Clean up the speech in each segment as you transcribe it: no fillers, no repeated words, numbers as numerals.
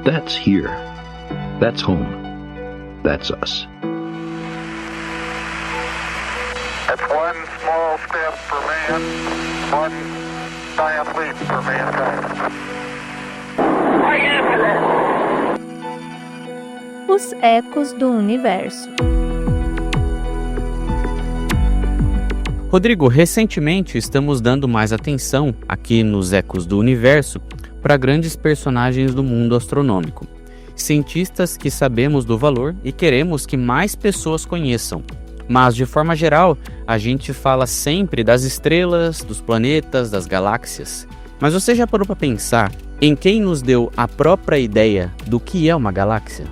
That's here. That's home. That's us. That's one small step for man, one giant leap for mankind. Os ecos do universo. Rodrigo, recentemente estamos dando mais atenção aqui nos Ecos do Universo para grandes personagens do mundo astronômico. Cientistas que sabemos do valor e queremos que mais pessoas conheçam. Mas, de forma geral, a gente fala sempre das estrelas, dos planetas, das galáxias. Mas você já parou para pensar em quem nos deu a própria ideia do que é uma galáxia?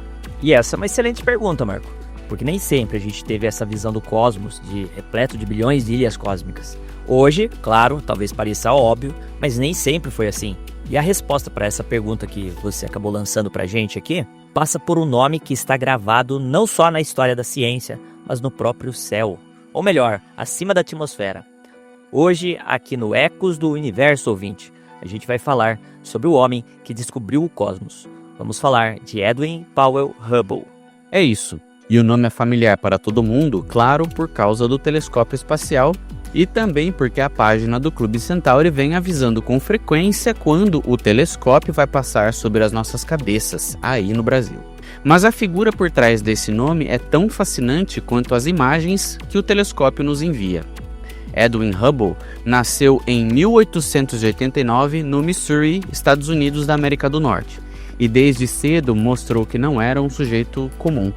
E essa é uma excelente pergunta, Marco, porque nem sempre a gente teve essa visão do cosmos, repleto de bilhões de ilhas cósmicas. Hoje, claro, talvez pareça óbvio, mas nem sempre foi assim. E a resposta para essa pergunta que você acabou lançando para a gente aqui, passa por um nome que está gravado não só na história da ciência, mas no próprio céu. Ou melhor, acima da atmosfera. Hoje, aqui no Ecos do Universo, ouvinte, a gente vai falar sobre o homem que descobriu o cosmos. Vamos falar de Edwin Powell Hubble. É isso. E o nome é familiar para todo mundo, claro, por causa do telescópio espacial e também porque a página do Clube Centauri vem avisando com frequência quando o telescópio vai passar sobre as nossas cabeças, aí no Brasil. Mas a figura por trás desse nome é tão fascinante quanto as imagens que o telescópio nos envia. Edwin Hubble nasceu em 1889 no Missouri, Estados Unidos da América do Norte, e desde cedo mostrou que não era um sujeito comum.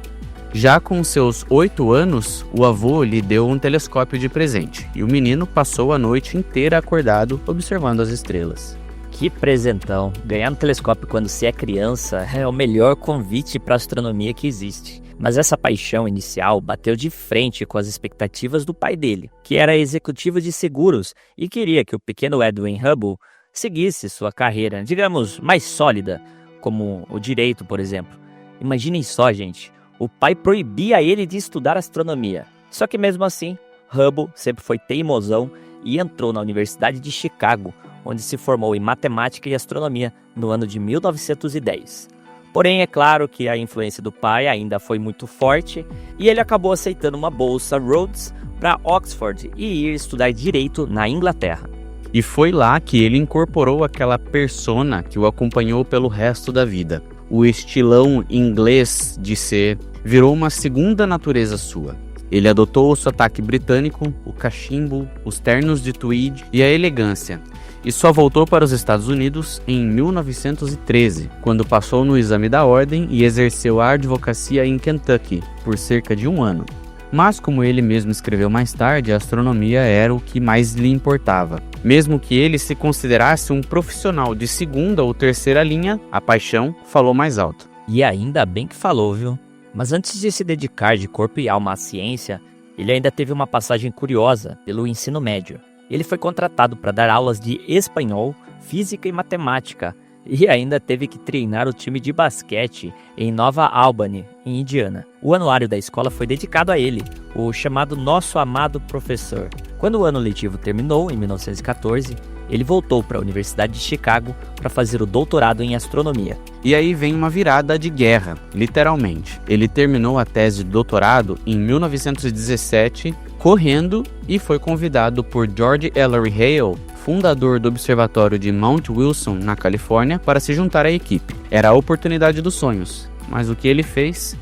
Já com seus 8 anos, o avô lhe deu um telescópio de presente, e o menino passou a noite inteira acordado observando as estrelas. Que presentão! Ganhar um telescópio quando se é criança é o melhor convite para a astronomia que existe. Mas essa paixão inicial bateu de frente com as expectativas do pai dele, que era executivo de seguros e queria que o pequeno Edwin Hubble seguisse sua carreira, digamos, mais sólida, como o direito, por exemplo. Imaginem só, gente. O pai proibia ele de estudar astronomia. Só que mesmo assim, Hubble sempre foi teimosão e entrou na Universidade de Chicago, onde se formou em matemática e astronomia no ano de 1910. Porém, é claro que a influência do pai ainda foi muito forte e ele acabou aceitando uma bolsa Rhodes para Oxford e ir estudar direito na Inglaterra. E foi lá que ele incorporou aquela persona que o acompanhou pelo resto da vida. O estilão inglês de ser virou uma segunda natureza sua. Ele adotou o sotaque britânico, o cachimbo, os ternos de tweed e a elegância. E só voltou para os Estados Unidos em 1913, quando passou no exame da ordem e exerceu a advocacia em Kentucky por cerca de 1 ano. Mas, como ele mesmo escreveu mais tarde, a astronomia era o que mais lhe importava. Mesmo que ele se considerasse um profissional de segunda ou terceira linha, a paixão falou mais alto. E ainda bem que falou, viu? Mas antes de se dedicar de corpo e alma à ciência, ele ainda teve uma passagem curiosa pelo ensino médio. Ele foi contratado para dar aulas de espanhol, física e matemática, e ainda teve que treinar o time de basquete em Nova Albany, em Indiana. O anuário da escola foi dedicado a ele, o chamado Nosso Amado Professor. Quando o ano letivo terminou, em 1914, ele voltou para a Universidade de Chicago para fazer o doutorado em astronomia. E aí vem uma virada de guerra, literalmente. Ele terminou a tese de doutorado em 1917, correndo, e foi convidado por George Ellery Hale, fundador do observatório de Mount Wilson, na Califórnia, para se juntar à equipe. Era a oportunidade dos sonhos, mas o que ele fez?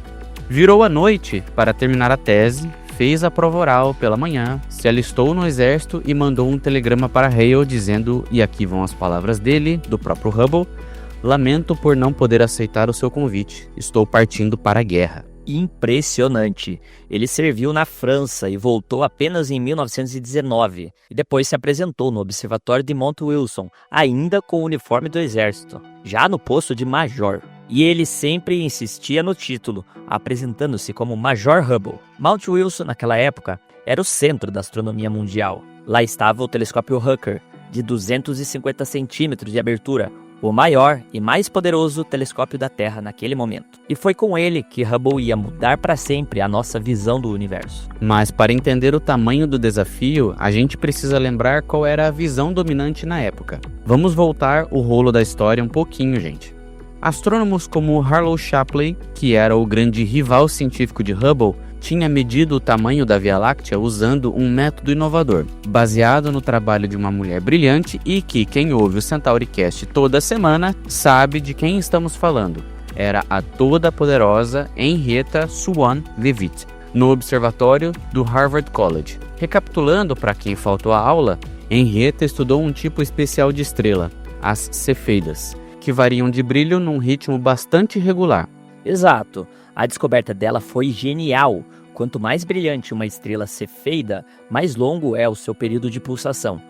Virou a noite para terminar a tese, fez a prova oral pela manhã, se alistou no exército e mandou um telegrama para Hale dizendo, e aqui vão as palavras dele, do próprio Hubble: "Lamento por não poder aceitar o seu convite, estou partindo para a guerra." Impressionante! Ele serviu na França e voltou apenas em 1919, e depois se apresentou no Observatório de Mount Wilson, ainda com o uniforme do exército, já no posto de major. E ele sempre insistia no título, apresentando-se como Major Hubble. Mount Wilson, naquela época, era o centro da astronomia mundial. Lá estava o telescópio Hooker, de 250 centímetros de abertura, o maior e mais poderoso telescópio da Terra naquele momento. E foi com ele que Hubble ia mudar para sempre a nossa visão do universo. Mas para entender o tamanho do desafio, a gente precisa lembrar qual era a visão dominante na época. Vamos voltar o rolo da história um pouquinho, gente. Astrônomos como Harlow Shapley, que era o grande rival científico de Hubble, tinha medido o tamanho da Via Láctea usando um método inovador, baseado no trabalho de uma mulher brilhante e que quem ouve o CentauriCast toda semana sabe de quem estamos falando. Era a toda-poderosa Henrietta Swan Leavitt, no observatório do Harvard College. Recapitulando para quem faltou a aula, Henrietta estudou um tipo especial de estrela, as cefeidas, que variam de brilho num ritmo bastante regular. Exato. A descoberta dela foi genial. Quanto mais brilhante uma estrela cefeida, mais longo é o seu período de pulsação.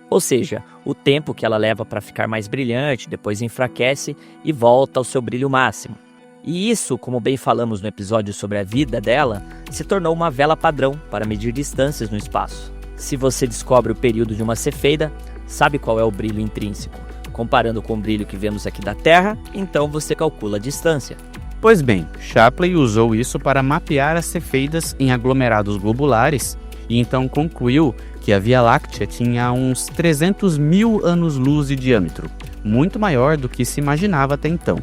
Ou seja, o tempo que ela leva para ficar mais brilhante, depois enfraquece e volta ao seu brilho máximo. E isso, como bem falamos no episódio sobre a vida dela, se tornou uma vela padrão para medir distâncias no espaço. Se você descobre o período de uma cefeida, sabe qual é o brilho intrínseco. Comparando com o brilho que vemos aqui da Terra, então você calcula a distância. Pois bem, Shapley usou isso para mapear as cefeidas em aglomerados globulares e então concluiu que a Via Láctea tinha uns 300 mil anos-luz de diâmetro, muito maior do que se imaginava até então.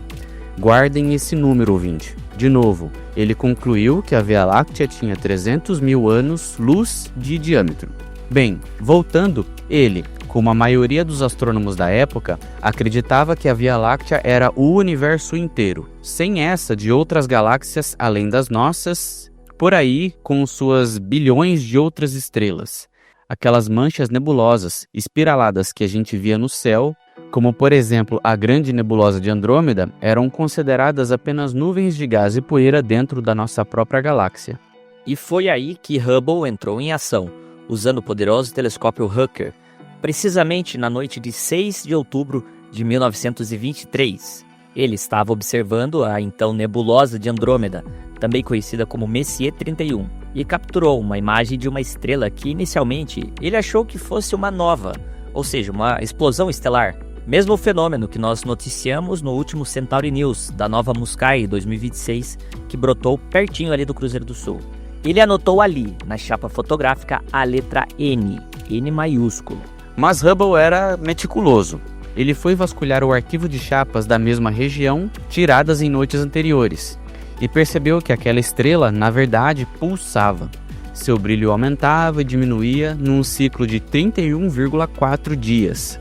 Guardem esse número, ouvinte. De novo, ele concluiu que a Via Láctea tinha 300 mil anos-luz de diâmetro. Bem, voltando, ele, como a maioria dos astrônomos da época, acreditava que a Via Láctea era o universo inteiro, sem essa de outras galáxias além das nossas, por aí com suas bilhões de outras estrelas. Aquelas manchas nebulosas, espiraladas que a gente via no céu, como por exemplo a grande nebulosa de Andrômeda, eram consideradas apenas nuvens de gás e poeira dentro da nossa própria galáxia. E foi aí que Hubble entrou em ação, usando o poderoso telescópio Hooker, precisamente na noite de 6 de outubro de 1923. Ele estava observando a então nebulosa de Andrômeda, também conhecida como Messier 31, e capturou uma imagem de uma estrela que inicialmente ele achou que fosse uma nova, ou seja, uma explosão estelar. Mesmo fenômeno que nós noticiamos no último Centauri News da Nova Muscae 2026, que brotou pertinho ali do Cruzeiro do Sul. Ele anotou ali, na chapa fotográfica, a letra N, N maiúsculo. Mas Hubble era meticuloso. Ele foi vasculhar o arquivo de chapas da mesma região, tiradas em noites anteriores, e percebeu que aquela estrela, na verdade, pulsava. Seu brilho aumentava e diminuía num ciclo de 31,4 dias.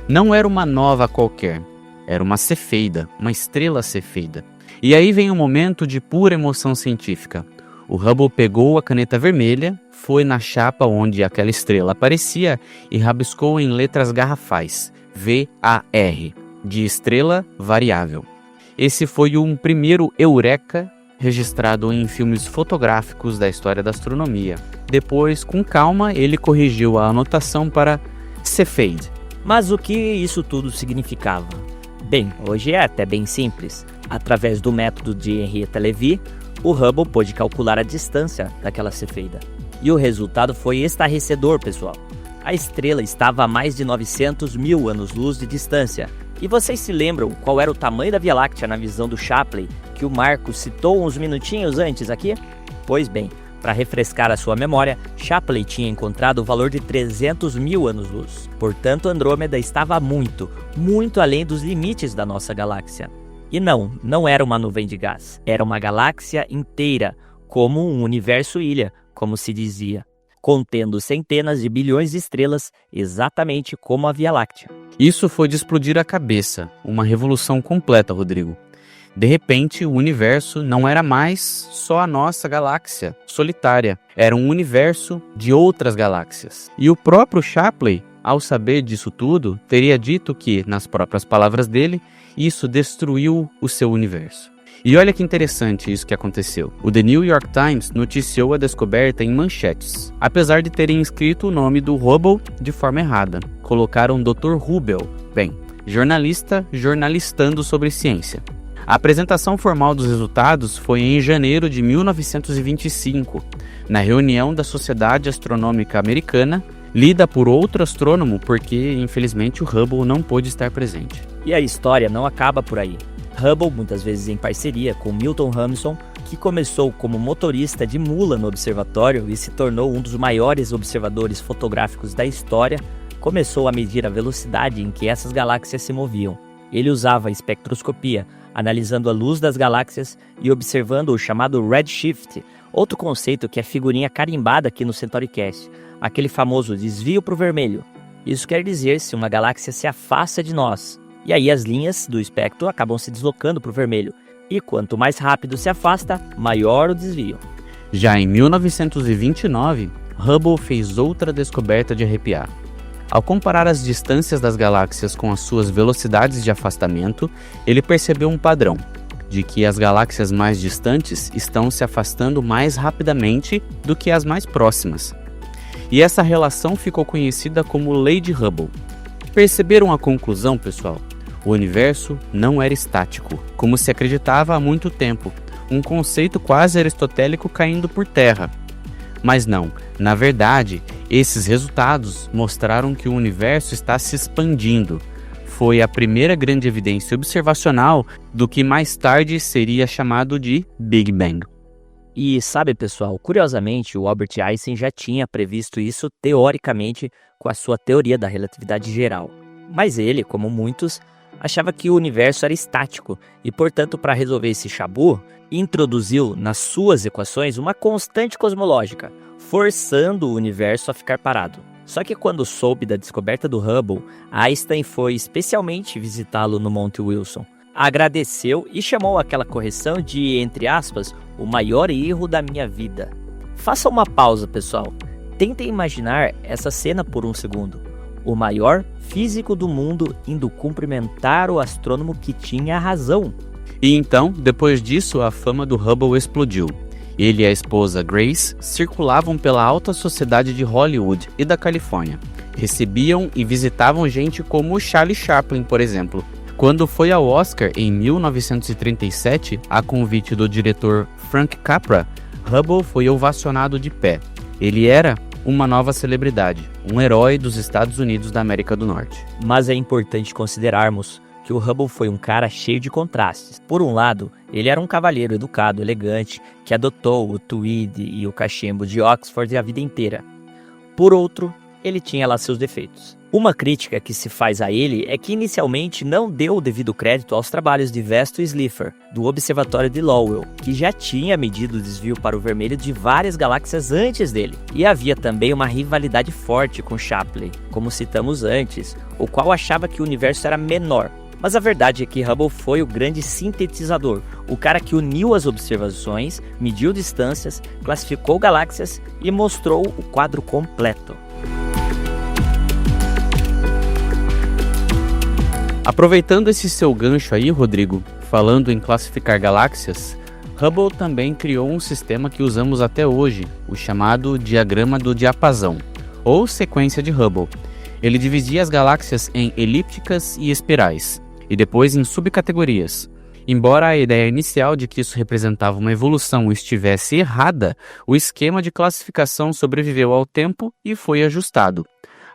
Não era uma nova qualquer, era uma cefeida, uma estrela cefeida. E aí vem um momento de pura emoção científica. O Hubble pegou a caneta vermelha, foi na chapa onde aquela estrela aparecia e rabiscou em letras garrafais, VAR, de estrela variável. Esse foi um primeiro eureka registrado em filmes fotográficos da história da astronomia. Depois, com calma, ele corrigiu a anotação para Cepheid. Mas o que isso tudo significava? Bem, hoje é até bem simples. Através do método de Henrietta Leavitt, o Hubble pôde calcular a distância daquela cefeida. E o resultado foi estarrecedor, pessoal. A estrela estava a mais de 900 mil anos-luz de distância. E vocês se lembram qual era o tamanho da Via Láctea na visão do Shapley, que o Marco citou uns minutinhos antes aqui? Pois bem, para refrescar a sua memória, Shapley tinha encontrado o valor de 300 mil anos-luz. Portanto, Andrômeda estava muito, muito além dos limites da nossa galáxia. E não era uma nuvem de gás, era uma galáxia inteira, como um universo-ilha, como se dizia, contendo centenas de bilhões de estrelas, exatamente como a Via Láctea. Isso foi de explodir a cabeça, uma revolução completa, Rodrigo. De repente, o universo não era mais só a nossa galáxia solitária, era um universo de outras galáxias. E o próprio Shapley, ao saber disso tudo, teria dito que, nas próprias palavras dele, isso destruiu o seu universo. E olha que interessante isso que aconteceu. O The New York Times noticiou a descoberta em manchetes, apesar de terem escrito o nome do Hubble de forma errada. Colocaram Dr. Hubble, bem, jornalista jornalistando sobre ciência. A apresentação formal dos resultados foi em janeiro de 1925, na reunião da Sociedade Astronômica Americana, lida por outro astrônomo porque, infelizmente, o Hubble não pôde estar presente. E a história não acaba por aí. Hubble, muitas vezes em parceria com Milton Hamilton, que começou como motorista de mula no observatório e se tornou um dos maiores observadores fotográficos da história, começou a medir a velocidade em que essas galáxias se moviam. Ele usava a espectroscopia analisando a luz das galáxias e observando o chamado redshift, outro conceito que é figurinha carimbada aqui no CentauriCast, aquele famoso desvio para o vermelho. Isso quer dizer se uma galáxia se afasta de nós, e aí as linhas do espectro acabam se deslocando para o vermelho, e quanto mais rápido se afasta, maior o desvio. Já em 1929, Hubble fez outra descoberta de arrepiar. Ao comparar as distâncias das galáxias com as suas velocidades de afastamento, ele percebeu um padrão, de que as galáxias mais distantes estão se afastando mais rapidamente do que as mais próximas. E essa relação ficou conhecida como Lei de Hubble. Perceberam a conclusão, pessoal? O universo não era estático, como se acreditava há muito tempo, um conceito quase aristotélico caindo por terra. Mas não, na verdade, esses resultados mostraram que o universo está se expandindo. Foi a primeira grande evidência observacional do que mais tarde seria chamado de Big Bang. E sabe, pessoal, curiosamente, o Albert Einstein já tinha previsto isso teoricamente com a sua teoria da relatividade geral. Mas ele, como muitos, achava que o universo era estático e, portanto, para resolver esse chabu, introduziu nas suas equações uma constante cosmológica, forçando o universo a ficar parado. Só que quando soube da descoberta do Hubble, Einstein foi especialmente visitá-lo no Monte Wilson. Agradeceu e chamou aquela correção de, entre aspas, o maior erro da minha vida. Faça uma pausa, pessoal. Tentem imaginar essa cena por um segundo. O maior físico do mundo indo cumprimentar o astrônomo que tinha razão. E então, depois disso, a fama do Hubble explodiu. Ele e a esposa Grace circulavam pela alta sociedade de Hollywood e da Califórnia. Recebiam e visitavam gente como Charlie Chaplin, por exemplo. Quando foi ao Oscar em 1937, a convite do diretor Frank Capra, Hubble foi ovacionado de pé. Ele era uma nova celebridade, um herói dos Estados Unidos da América do Norte. Mas é importante considerarmos que o Hubble foi um cara cheio de contrastes. Por um lado, ele era um cavalheiro educado, elegante, que adotou o tweed e o cachimbo de Oxford a vida inteira. Por outro, ele tinha lá seus defeitos. Uma crítica que se faz a ele é que inicialmente não deu o devido crédito aos trabalhos de Vesto e Slipher, do Observatório de Lowell, que já tinha medido o desvio para o vermelho de várias galáxias antes dele. E havia também uma rivalidade forte com Shapley, como citamos antes, o qual achava que o universo era menor. Mas a verdade é que Hubble foi o grande sintetizador, o cara que uniu as observações, mediu distâncias, classificou galáxias e mostrou o quadro completo. Aproveitando esse seu gancho aí, Rodrigo, falando em classificar galáxias, Hubble também criou um sistema que usamos até hoje, o chamado diagrama do diapasão, ou sequência de Hubble. Ele dividia as galáxias em elípticas e espirais, e depois em subcategorias. Embora a ideia inicial de que isso representava uma evolução estivesse errada, o esquema de classificação sobreviveu ao tempo e foi ajustado.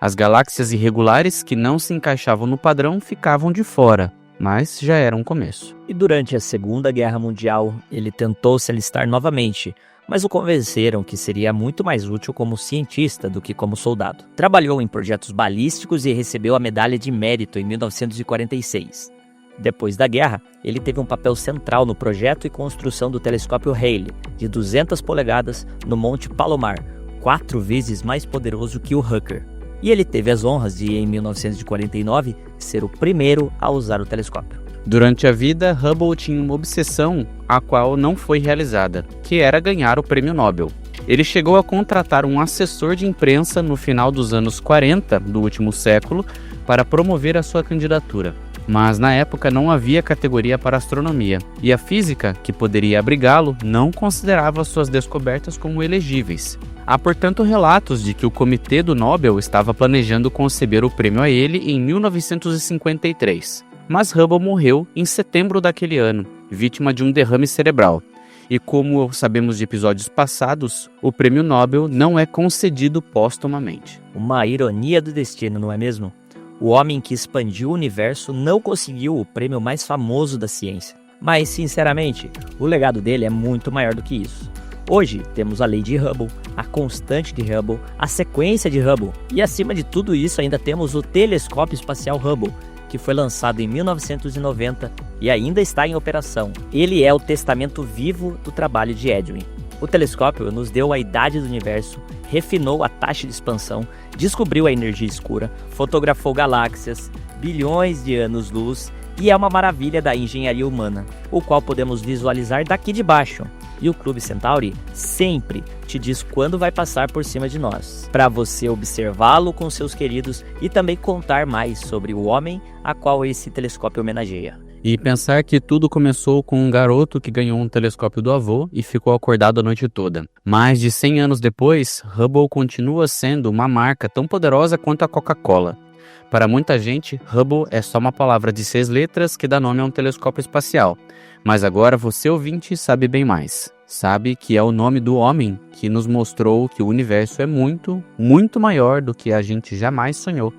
As galáxias irregulares que não se encaixavam no padrão ficavam de fora, mas já era um começo. E durante a Segunda Guerra Mundial, ele tentou se alistar novamente, mas o convenceram que seria muito mais útil como cientista do que como soldado. Trabalhou em projetos balísticos e recebeu a Medalha de Mérito em 1946. Depois da guerra, ele teve um papel central no projeto e construção do telescópio Halley, de 200 polegadas, no Monte Palomar, 4 vezes mais poderoso que o Hooker. E ele teve as honras de, em 1949, ser o primeiro a usar o telescópio. Durante a vida, Hubble tinha uma obsessão a qual não foi realizada, que era ganhar o Prêmio Nobel. Ele chegou a contratar um assessor de imprensa no final dos anos 40 do último século para promover a sua candidatura. Mas na época não havia categoria para astronomia, e a física, que poderia abrigá-lo, não considerava suas descobertas como elegíveis. Há, portanto, relatos de que o Comitê do Nobel estava planejando conceder o prêmio a ele em 1953. Mas Hubble morreu em setembro daquele ano, vítima de um derrame cerebral. E como sabemos de episódios passados, o prêmio Nobel não é concedido póstumamente. Uma ironia do destino, não é mesmo? O homem que expandiu o universo não conseguiu o prêmio mais famoso da ciência. Mas, sinceramente, o legado dele é muito maior do que isso. Hoje, temos a lei de Hubble, a constante de Hubble, a sequência de Hubble e, acima de tudo isso, ainda temos o telescópio espacial Hubble, que foi lançado em 1990 e ainda está em operação. Ele é o testamento vivo do trabalho de Edwin. O telescópio nos deu a idade do universo, refinou a taxa de expansão, descobriu a energia escura, fotografou galáxias, bilhões de anos-luz e é uma maravilha da engenharia humana, o qual podemos visualizar daqui de baixo. E o Clube Centauri sempre te diz quando vai passar por cima de nós, para você observá-lo com seus queridos e também contar mais sobre o homem a qual esse telescópio homenageia. E pensar que tudo começou com um garoto que ganhou um telescópio do avô e ficou acordado a noite toda. Mais de 100 anos depois, Hubble continua sendo uma marca tão poderosa quanto a Coca-Cola. Para muita gente, Hubble é só uma palavra de 6 letras que dá nome a um telescópio espacial. Mas agora você, ouvinte, sabe bem mais. Sabe que é o nome do homem que nos mostrou que o universo é muito, muito maior do que a gente jamais sonhou.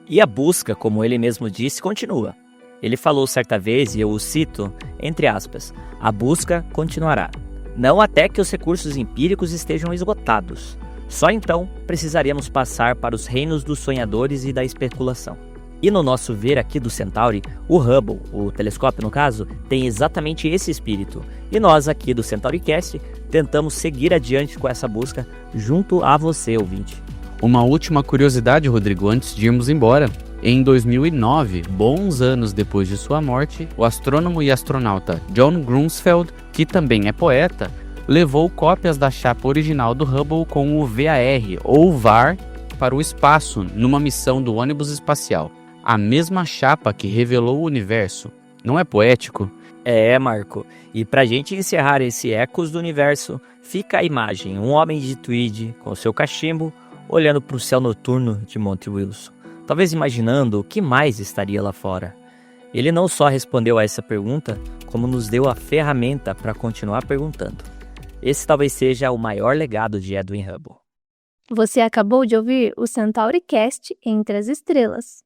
E a busca, como ele mesmo disse, continua. Ele falou certa vez, e eu o cito, entre aspas, a busca continuará. Não até que os recursos empíricos estejam esgotados. Só então precisaríamos passar para os reinos dos sonhadores e da especulação. E no nosso ver aqui do Centauri, o Hubble, o telescópio no caso, tem exatamente esse espírito. E nós aqui do CentauriCast tentamos seguir adiante com essa busca junto a você, ouvinte. Uma última curiosidade, Rodrigo, antes de irmos embora. Em 2009, bons anos depois de sua morte, o astrônomo e astronauta John Grunsfeld, que também é poeta, levou cópias da chapa original do Hubble com o VAR, ou VAR, para o espaço, numa missão do ônibus espacial. A mesma chapa que revelou o universo. Não é poético? É, Marco. E pra gente encerrar esse Ecos do Universo, fica a imagem, um homem de tweed com seu cachimbo, olhando para o céu noturno de Monte Wilson. Talvez imaginando o que mais estaria lá fora. Ele não só respondeu a essa pergunta, como nos deu a ferramenta para continuar perguntando. Esse talvez seja o maior legado de Edwin Hubble. Você acabou de ouvir o CentauriCast Entre as Estrelas.